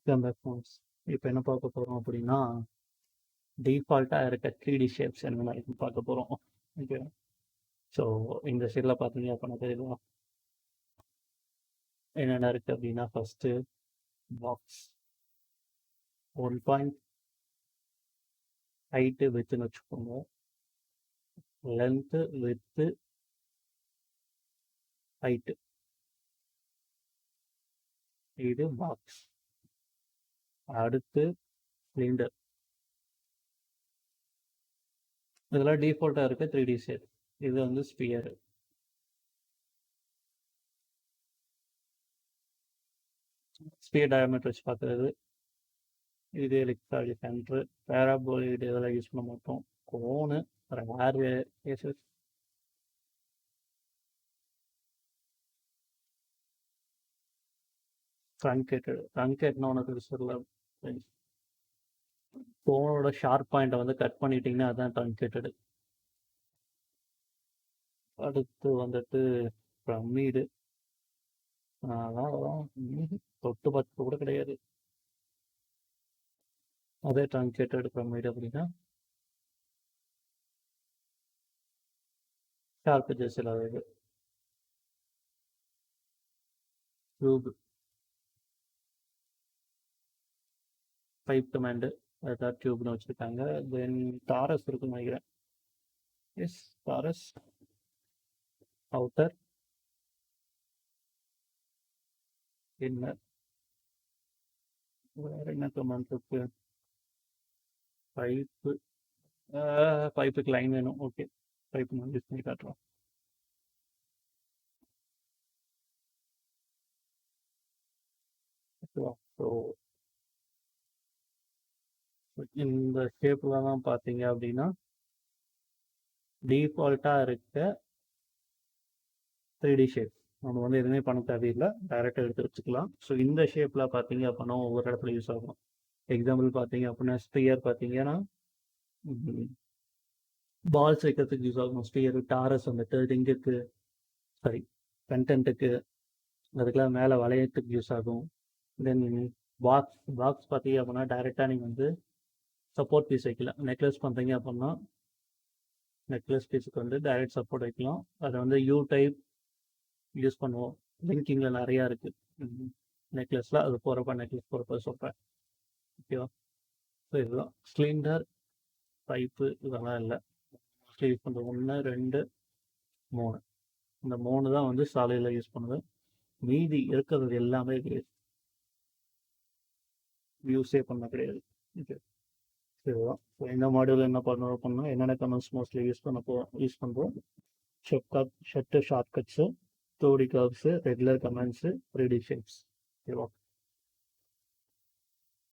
Welcome back friends. இப்போ என்ன பார்க்க போகிறோம் அப்படின்னா, டிஃபால்ட்டாக இருக்க 3D ஷேப்ஸ் என்னென்ன இருக்குன்னு பார்க்க போகிறோம். ஓகே, ஸோ இந்த சைடில் பார்த்தீங்க அப்படின்னா தெரியுதா என்னென்ன இருக்குது அப்படின்னா, ஃபஸ்ட்டு பாக்ஸ் 1 பாயிண்ட் ஹைட்டு வித்துன்னு வச்சுக்கோங்க, லென்த்து வித்து ஹைட்டு, இது பாக்ஸ். அடுத்து சிலிண்டர், இதெல்லாம் டிஃபால்ட்டாக இருக்க 3D ஷேப். இது வந்து ஸ்பியர். ஸ்பியர் டயாமீட்டர் வச்சு பார்க்குறது. இது எலிப்சாய்டு சென்ட்ரு. பேராபோலிட் இதெல்லாம் யூஸ் பண்ண மாட்டோம். கோனு ரேர் கேசஸ். ட்ரங்கேட்னா உனக்கு சொல்ல, கோனோட ஷார்ப் பாயிண்ட்டை வந்து கட் பண்ணிட்டீங்கன்னா அதுதான் ட்ரங்கேட்டடு. அடுத்து வந்துட்டு பிரமிடு. அதான் தொட்டு பார்த்து கூட கிடையாது. அதே ட்ரங்கேட்டட் பிரமிடு அப்படின்னா ஷார்ப் எட்ஜஸ் இல்லாதது. டியூப், பைப் கமாண்டு, அதான் டியூப்னு வச்சுருக்காங்க. தென் டாரஸ் இருக்குன்னு நினைக்கிறேன். Yes, torus. Outer, inner. வேறு என்ன கமாண்ட் இருக்கு? பைப்பு, பைப்புக்கு லைன் வேணும். ஓகே, பைப்பு நான் யூஸ் பண்ணி காட்டுறோம். ஸோ இந்த ஷேப்பில் தான் பார்த்தீங்க அப்படின்னா டிஃபால்ட்டாக இருக்க 3D ஷேப். நம்ம வந்து எதுவுமே பண்ண தேவையில்லை, டைரெக்டாக எடுத்து வச்சுக்கலாம். ஸோ இந்த ஷேப்பில் பார்த்தீங்க அப்படின்னா ஒவ்வொரு இடத்துல யூஸ் ஆகும். எக்ஸாம்பிள் பார்த்தீங்க அப்படின்னா ஸ்பியர் பார்த்தீங்கன்னா பால்ஸ் வைக்கிறதுக்கு யூஸ் ஆகும். ஸ்பியர். டாரஸ் வந்துட்டு ரிங்குக்கு, சாரி கண்டென்ட்டுக்கு, அதுக்கெல்லாம் மேலே வளையத்துக்கு யூஸ் ஆகும். தென் பாக்ஸ் பார்த்தீங்க அப்படின்னா டைரெக்டாக நீங்கள் வந்து சப்போர்ட் பீஸ் வைக்கலாம். நெக்லஸ் பண்ணுறீங்க அப்படின்னா நெக்லஸ் பீஸுக்கு வந்து டைரக்ட் சப்போர்ட் வைக்கலாம். அதை வந்து யூ டைப் யூஸ் பண்ணுவோம். லிங்கிங்கில் நிறையா இருக்குது நெக்லஸில். அது போகிறப்ப நெக்லஸ் போகிறப்ப சொல்கிறேன். ஓகேவா? ஸோ இதுதான் சிலிண்டர், பைப்பு இதெல்லாம் இல்லை. மோஸ்ட்லி யூஸ் பண்ணுறது 1 2 3. இந்த 3 தான் வந்து சாலையில் யூஸ் பண்ணுவேன். மீதி இருக்கிறது எல்லாமே யூஸே பண்ண கிடையாது. ஓகே, இதுதான். ஸோ இந்த மாடியூல் என்ன பண்ணோம், என்னென்ன கமெண்ட்ஸ் மோஸ்ட்லி யூஸ் பண்ணுறோம். Short shortcuts, 2D curves, regular commands, 3D shapes. ஓகேவா?